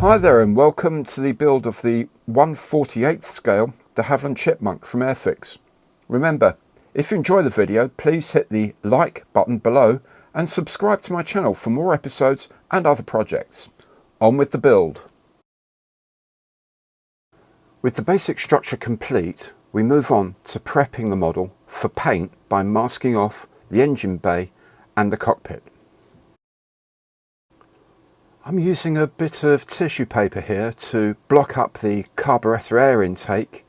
Hi there and welcome to the build of the 1/48th scale de Havilland Chipmunk from Airfix. Remember, if you enjoy the video, please hit the like button below and subscribe to my channel for more episodes and other projects. On with the build. With the basic structure complete, we move on to prepping the model for paint by masking off the engine bay and the cockpit. I'm using a bit of tissue paper here to block up the carburetor air intake,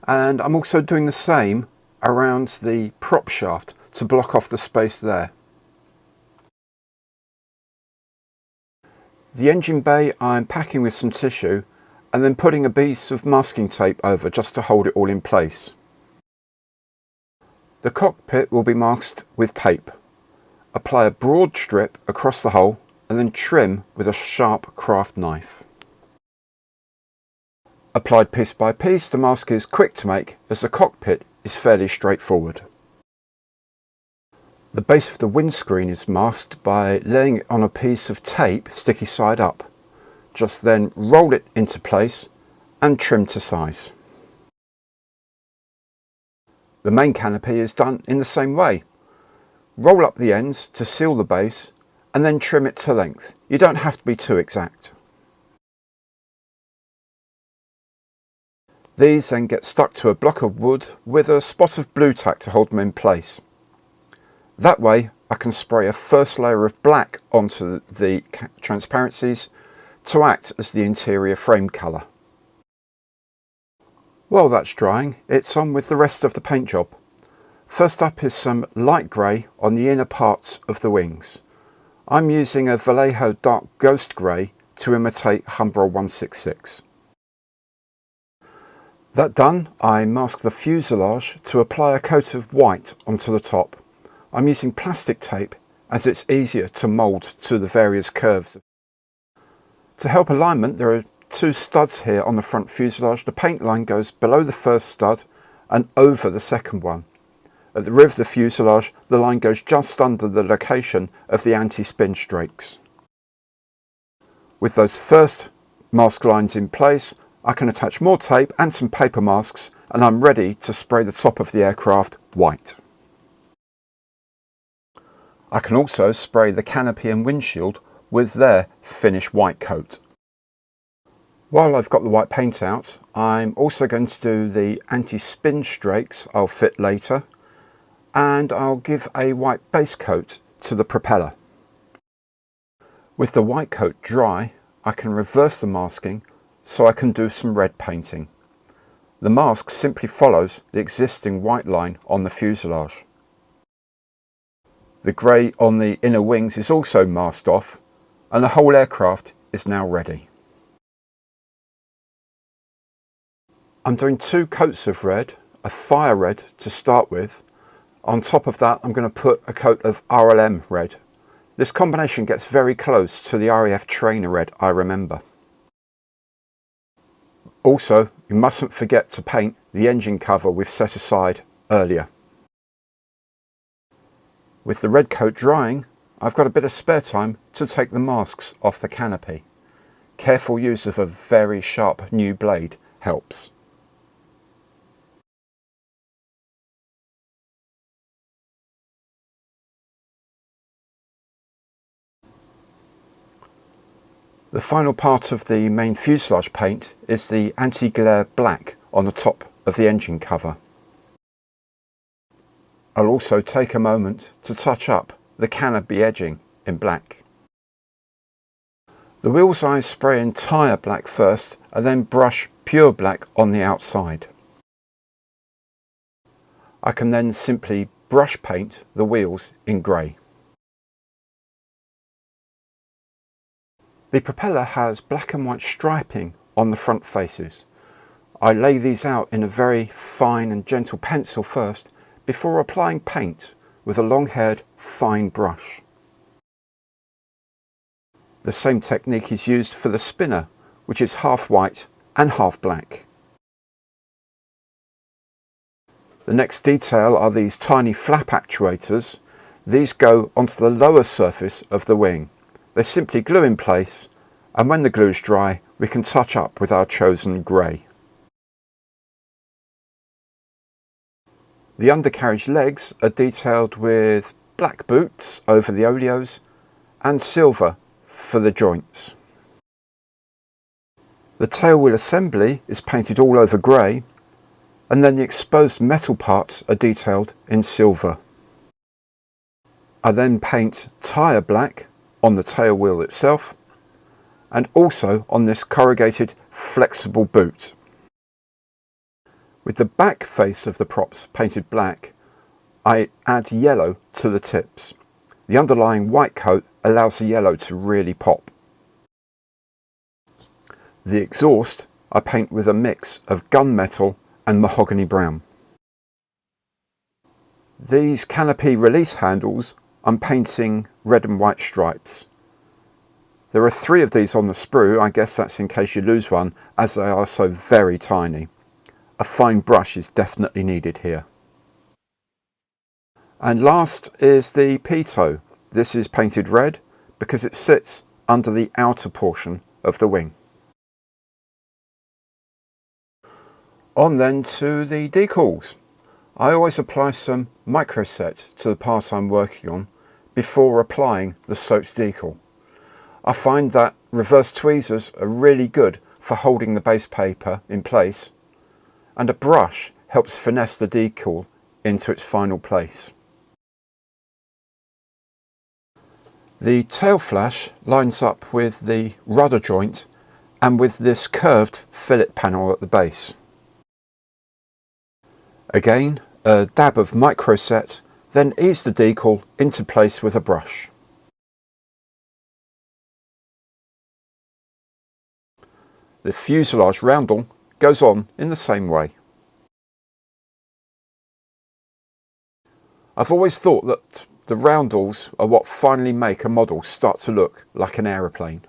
and I'm also doing the same around the prop shaft to block off the space there. The engine bay I'm packing with some tissue and then putting a piece of masking tape over just to hold it all in place. The cockpit will be masked with tape. Apply a broad strip across the hole and then trim with a sharp craft knife. Applied piece by piece, the mask is quick to make as the cockpit is fairly straightforward. The base of the windscreen is masked by laying it on a piece of tape sticky side up. Just then roll it into place and trim to size. The main canopy is done in the same way. Roll up the ends to seal the base and then trim it to length. You don't have to be too exact. These then get stuck to a block of wood with a spot of blue tack to hold them in place. That way I can spray a first layer of black onto the transparencies to act as the interior frame colour. While that's drying, it's on with the rest of the paint job. First up is some light grey on the inner parts of the wings. I'm using a Vallejo dark ghost grey to imitate Humbrol 166. That done, I mask the fuselage to apply a coat of white onto the top. I'm using plastic tape as it's easier to mould to the various curves. To help alignment, there are two studs here on the front fuselage. The paint line goes below the first stud and over the second one. At the rear of the fuselage, the line goes just under the location of the anti-spin strakes. With those first mask lines in place, I can attach more tape and some paper masks, and I'm ready to spray the top of the aircraft white. I can also spray the canopy and windshield with their finish white coat. While I've got the white paint out, I'm also going to do the anti-spin strakes I'll fit later, and I'll give a white base coat to the propeller. With the white coat dry, I can reverse the masking so I can do some red painting. The mask simply follows the existing white line on the fuselage. The grey on the inner wings is also masked off, and the whole aircraft is now ready. I'm doing two coats of red, a fire red to start with. On top of that, I'm going to put a coat of RLM red. This combination gets very close to the RAF trainer red I remember. Also, you mustn't forget to paint the engine cover we've set aside earlier. With the red coat drying, I've got a bit of spare time to take the masks off the canopy. Careful use of a very sharp new blade helps. The final part of the main fuselage paint is the anti-glare black on the top of the engine cover. I'll also take a moment to touch up the canopy edging in black. The wheels I spray entire black first and then brush pure black on the outside. I can then simply brush paint the wheels in grey. The propeller has black and white striping on the front faces. I lay these out in a very fine and gentle pencil first before applying paint with a long-haired fine brush. The same technique is used for the spinner, which is half white and half black. The next detail are these tiny flap actuators. These go onto the lower surface of the wing. They simply glue in place, and when the glue is dry, we can touch up with our chosen grey. The undercarriage legs are detailed with black boots over the oleos and silver for the joints. The tailwheel assembly is painted all over grey, and then the exposed metal parts are detailed in silver. I then paint tyre black on the tailwheel itself and also on this corrugated flexible boot. With the back face of the props painted black, I add yellow to the tips. The underlying white coat allows the yellow to really pop. The exhaust I paint with a mix of gunmetal and mahogany brown. These canopy release handles I'm painting red and white stripes. There are 3 of these on the sprue. I guess that's in case you lose one, as they are so very tiny. A fine brush is definitely needed here. And last is the pitot. This is painted red because it sits under the outer portion of the wing. On then to the decals. I always apply some microset to the part I'm working on before applying the soaked decal. I find that reverse tweezers are really good for holding the base paper in place, and a brush helps finesse the decal into its final place. The tail flash lines up with the rudder joint and with this curved fillet panel at the base. Again, a dab of microset, then ease the decal into place with a brush. The fuselage roundel goes on in the same way. I've always thought that the roundels are what finally make a model start to look like an aeroplane.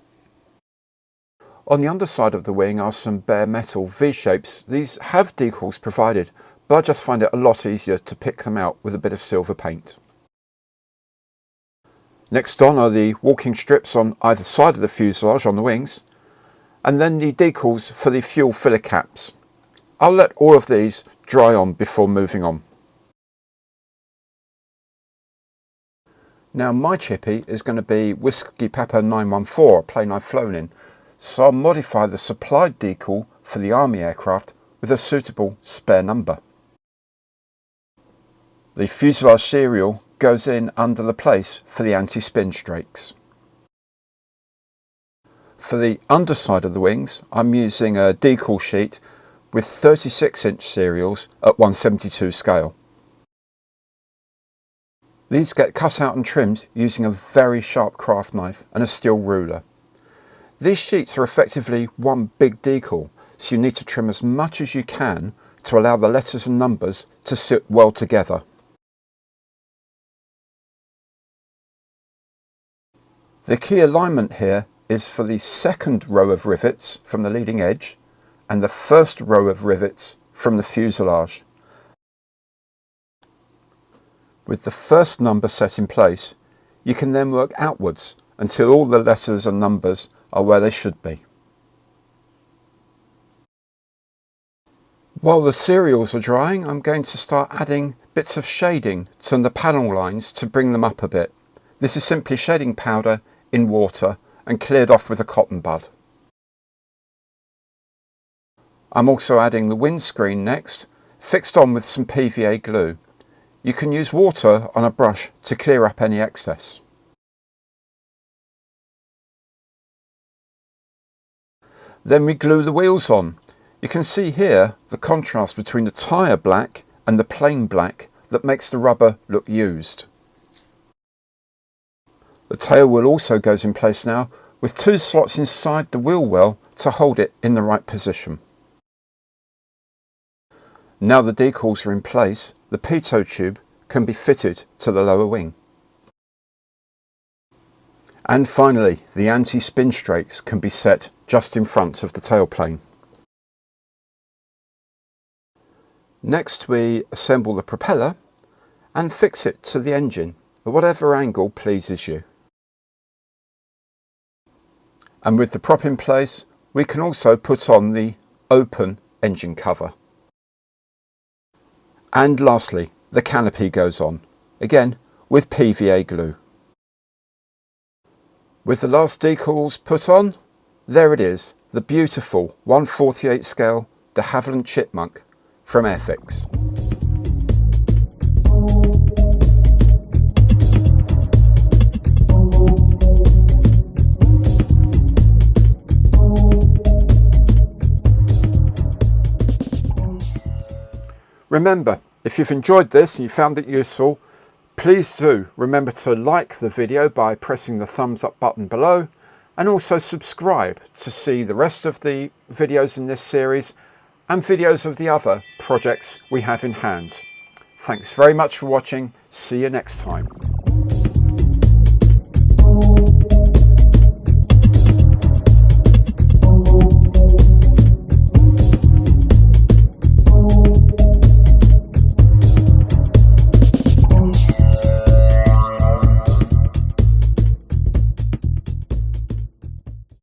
On the underside of the wing are some bare metal V-shapes. These have decals provided, but I just find it a lot easier to pick them out with a bit of silver paint. Next on are the walking strips on either side of the fuselage on the wings, and then the decals for the fuel filler caps. I'll let all of these dry on before moving on. Now my Chippie is going to be Whiskey Pepper 914, a plane I've flown in, so I'll modify the supplied decal for the Army aircraft with a suitable spare number. The fuselage serial goes in under the place for the anti-spin strakes. For the underside of the wings, I'm using a decal sheet with 36-inch serials at 1/72 scale. These get cut out and trimmed using a very sharp craft knife and a steel ruler. These sheets are effectively one big decal, so you need to trim as much as you can to allow the letters and numbers to sit well together. The key alignment here is for the second row of rivets from the leading edge and the first row of rivets from the fuselage. With the first number set in place, you can then work outwards until all the letters and numbers are where they should be. While the serials are drying, I'm going to start adding bits of shading to the panel lines to bring them up a bit. This is simply shading powder in water and cleared off with a cotton bud. I'm also adding the windscreen next, fixed on with some PVA glue. You can use water on a brush to clear up any excess. Then we glue the wheels on. You can see here the contrast between the tyre black and the plain black that makes the rubber look used. The tail wheel also goes in place now with 2 slots inside the wheel well to hold it in the right position. Now the decals are in place, the pitot tube can be fitted to the lower wing. And finally, the anti-spin strakes can be set just in front of the tailplane. Next we assemble the propeller and fix it to the engine at whatever angle pleases you. And with the prop in place, we can also put on the open engine cover. And lastly, the canopy goes on, again with PVA glue. With the last decals put on, there it is, the beautiful 1/48 scale de Havilland Chipmunk from Airfix. Remember, if you've enjoyed this and you found it useful, please do remember to like the video by pressing the thumbs up button below, and also subscribe to see the rest of the videos in this series and videos of the other projects we have in hand. Thanks very much for watching. See you next time.